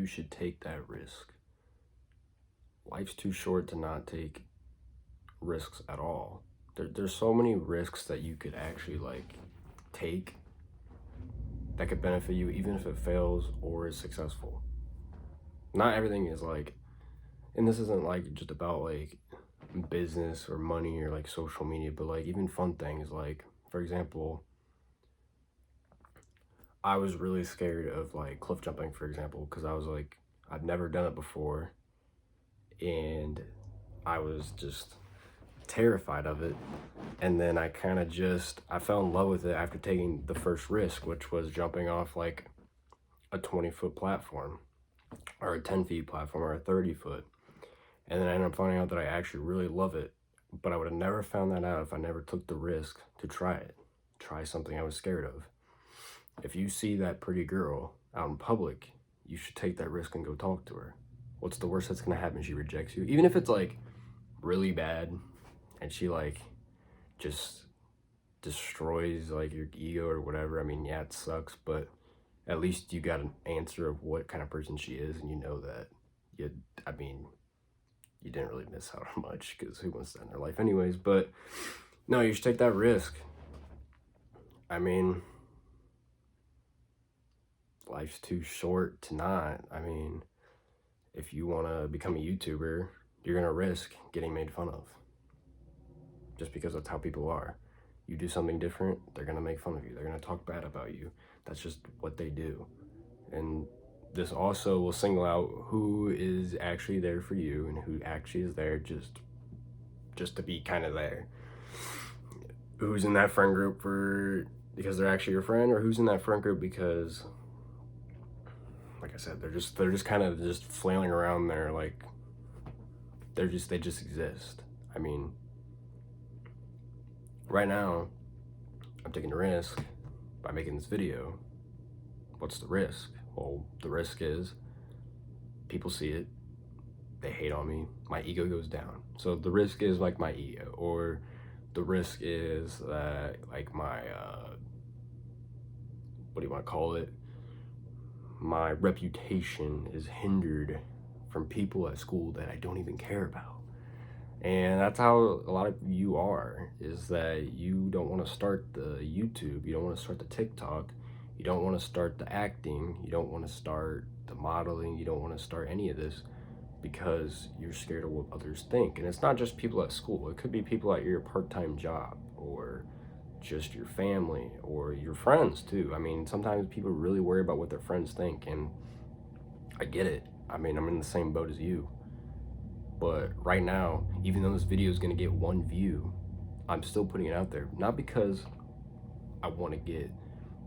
you should take that risk. Life's too short to not take risks at all. There's so many risks that you could actually like take that could benefit you even if it fails or is successful. Not everything is like, and this isn't like just about like business or money or like social media, but like even fun things like, for example, I was really scared of like cliff jumping, for example, because I was like, I've never done it before, and I was just terrified of it. And then I fell in love with it after taking the first risk, which was jumping off like a 20-foot platform or a 10 feet platform or a 30-foot. And then I ended up finding out that I actually really love it. But I would have never found that out if I never took the risk to try it, try something I was scared of. If you see that pretty girl out in public, you should take that risk and go talk to her. What's the worst that's gonna happen? She rejects you. Even if it's like really bad and she like just destroys like your ego or whatever. I mean, yeah, it sucks, but at least you got an answer of what kind of person she is, and you know that you, I mean, you didn't really miss out on much because who wants that in their life, anyways? But no, you should take that risk. I mean, life's too short to not. I mean, if you want to become a YouTuber, you're gonna risk getting made fun of just because that's how people are. You do something different, they're gonna make fun of you. They're gonna talk bad about you. That's just what they do. And this also will single out who is actually there for you and who actually is there just to be kind of there. Who's in that friend group for because they're actually your friend, or who's in that friend group because, like I said, they're just kind of just flailing around there, like they just exist. I mean, right now, I'm taking a risk by making this video. What's the risk? Well, the risk is people see it, they hate on me, my ego goes down. So the risk is like my ego, or the risk is that like my, what do you want to call it? My reputation is hindered from people at school that I don't even care about. And that's how a lot of you are, is that you don't want to start the YouTube, you don't want to start the TikTok, you don't want to start the acting, you don't want to start the modeling, you don't want to start any of this because you're scared of what others think. And it's not just people at school, it could be people at your part-time job, or just your family, or your friends too. I mean, sometimes people really worry about what their friends think, and I get it. I mean, I'm in the same boat as you. But right now, even though this video is gonna get 1 view, I'm still putting it out there. Not because I wanna get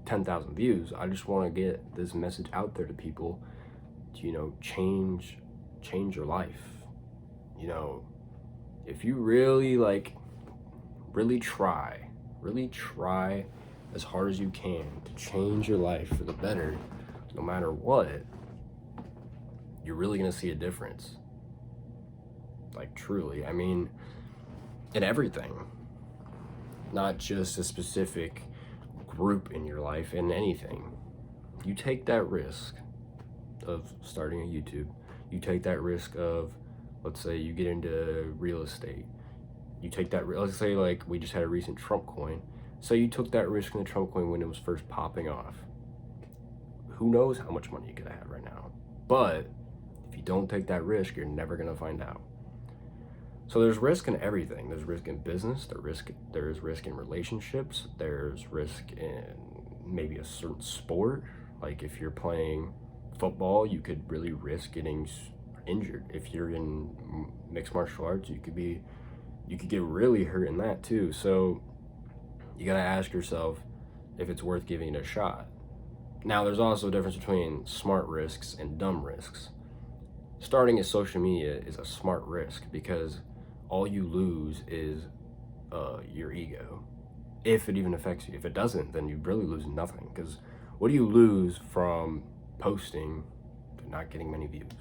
10,000 views, I just wanna get this message out there to people to, you know, change your life. You know, if you really really try as hard as you can to change your life for the better, no matter what, you're really gonna see a difference. Like, truly. I mean, in everything, not just a specific group in your life, in anything. You take that risk of starting a YouTube, you take that risk of, let's say you get into real estate, you take that, let's say like we just had a recent Trump coin, so you took that risk in the Trump coin when it was first popping off. Who knows how much money you could have right now? But if you don't take that risk, you're never gonna find out. So there's risk in everything. There's risk in business, there's risk in relationships, there's risk in maybe a certain sport. Like if you're playing football, you could really risk getting injured. If you're in mixed martial arts, you could get really hurt in that too. So you gotta ask yourself if it's worth giving it a shot. Now there's also a difference between smart risks and dumb risks. Starting a social media is a smart risk because all you lose is your ego, if it even affects you. If it doesn't, then you really lose nothing, because what do you lose from posting and not getting many views?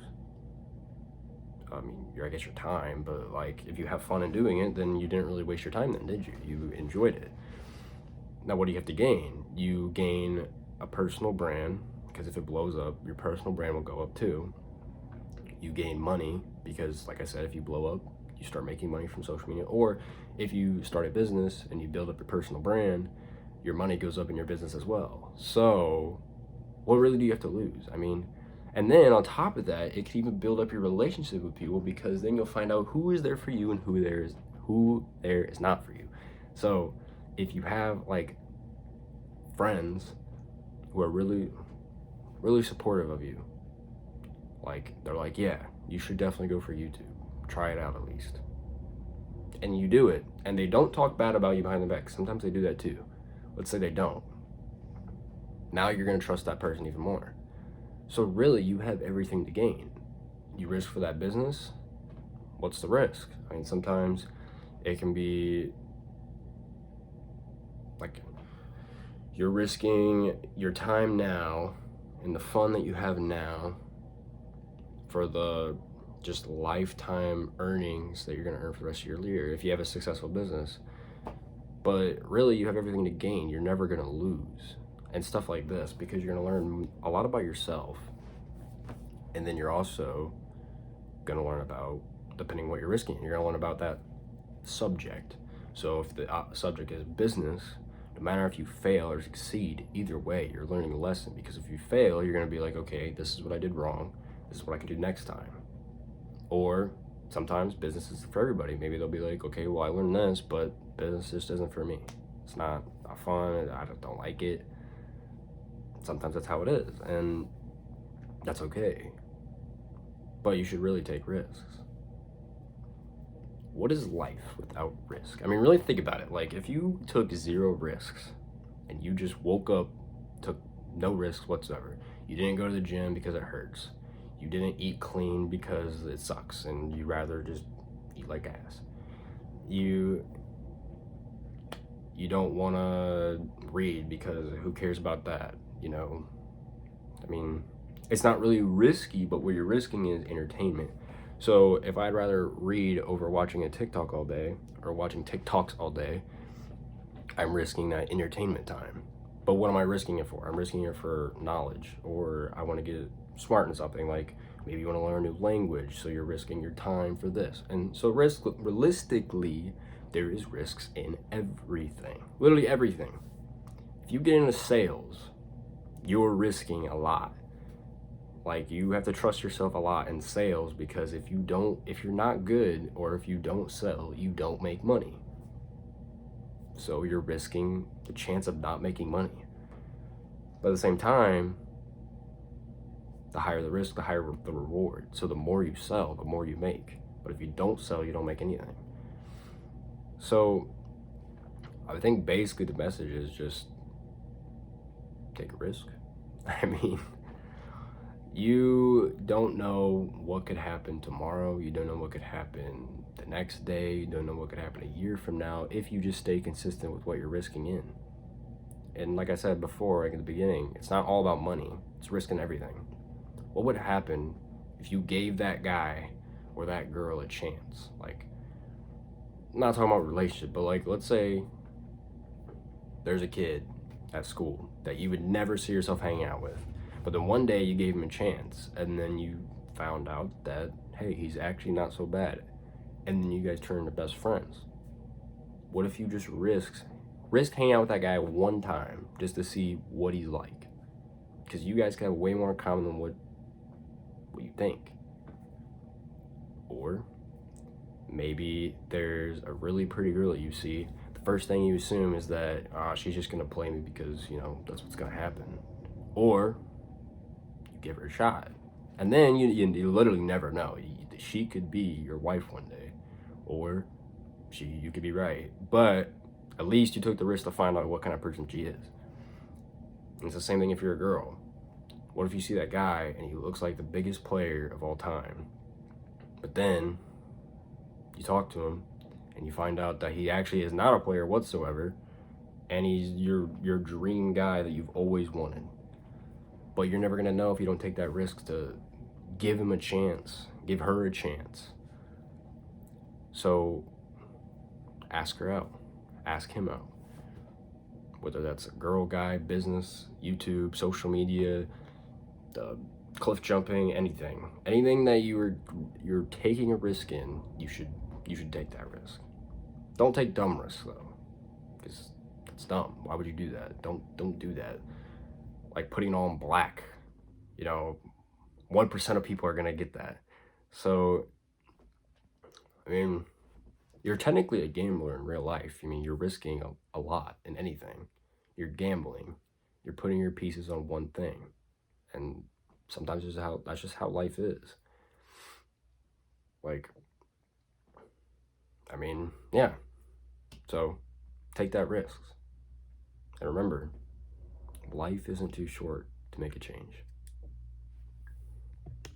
I mean, I guess your time, but like if you have fun in doing it, then you didn't really waste your time then, did you? You enjoyed it. Now what do you have to gain? You gain a personal brand, because if it blows up, your personal brand will go up too. You gain money because, like I said, if you blow up, you start making money from social media. Or if you start a business and you build up your personal brand, your money goes up in your business as well. So what really do you have to lose? I mean, and then on top of that, it can even build up your relationship with people, because then you'll find out who is there for you and who there is not for you. So if you have like friends who are really, really supportive of you, like they're like, yeah, you should definitely go for YouTube. Try it out at least. And you do it, and they don't talk bad about you behind the back. Sometimes they do that too. Let's say they don't. Now you're going to trust that person even more. So really, you have everything to gain. You risk for that business. What's the risk? I mean, sometimes it can be like you're risking your time now and the fun that you have now for the just lifetime earnings that you're going to earn for the rest of your year if you have a successful business. But really, you have everything to gain. You're never going to lose. And stuff like this, because you're going to learn a lot about yourself. And then you're also going to learn about, depending on what you're risking, you're going to learn about that subject. So if the subject is business, no matter if you fail or succeed, either way, you're learning a lesson. Because if you fail, you're going to be like, okay, this is what I did wrong. This is what I can do next time. Or sometimes business is for everybody. Maybe they'll be like, okay, well, I learned this, but business just isn't for me. It's not fun. I don't like it. Sometimes that's how it is, and that's okay. But you should really take risks. What is life without risk? I mean, really think about it. Like, if you took 0 risks and you just woke up, took no risks whatsoever, you didn't go to the gym because it hurts, you didn't eat clean because it sucks and you rather just eat like ass, you don't want to read because who cares about that, you know? I mean, it's not really risky, but what you're risking is entertainment. So if I'd rather read over watching a TikTok all day or watching TikToks all day, I'm risking that entertainment time. But what am I risking it for? I'm risking it for knowledge, or I want to get smart in something, like maybe you want to learn a new language, so you're risking your time for this. And so realistically, there is risks in everything, literally everything. If you get into sales, you're risking a lot. Like, you have to trust yourself a lot in sales, because if you're not good, or if you don't sell, you don't make money. So you're risking the chance of not making money. But at the same time, the higher the risk, the higher the reward. So the more you sell, the more you make. But if you don't sell, you don't make anything. So I think basically the message is just take a risk. I mean, you don't know what could happen tomorrow. You don't know what could happen the next day. You don't know what could happen a year from now if you just stay consistent with what you're risking in. And like I said before, like at the beginning, it's not all about money. It's risking everything. What would happen if you gave that guy or that girl a chance? Like, I'm not talking about relationship, but like, let's say there's a kid at school that you would never see yourself hanging out with, but then one day you gave him a chance, and then you found out that, hey, he's actually not so bad, and then you guys turn into best friends. What if you just risk hanging out with that guy one time just to see what he's like? Because you guys have way more in common than what you think. Or maybe there's a really pretty girl that you see. The first thing you assume is that she's just gonna play me because, you know, that's what's gonna happen. Or you give her a shot, and then you literally never know. She could be your wife one day, or you could be right. But at least you took the risk to find out what kind of person she is. And it's the same thing if you're a girl. What if you see that guy and he looks like the biggest player of all time, but then you talk to him and you find out that he actually is not a player whatsoever, and he's your dream guy that you've always wanted? But you're never gonna know if you don't take that risk to give him a chance, give her a chance. So ask her out, ask him out. Whether that's a girl, guy, business, YouTube, social media, uh, cliff jumping, anything that you're taking a risk in, you should take that risk. Don't take dumb risks though, because that's dumb. Why would you do that? Don't do that. Like putting on black, you know, 1% of people are gonna get that. So I mean, you're technically a gambler in real life. I mean, you're risking a lot in anything. You're gambling. You're putting your pieces on one thing, and sometimes that's just how life is. Like, I mean, yeah. So take that risk, and remember, life isn't too short to make a change.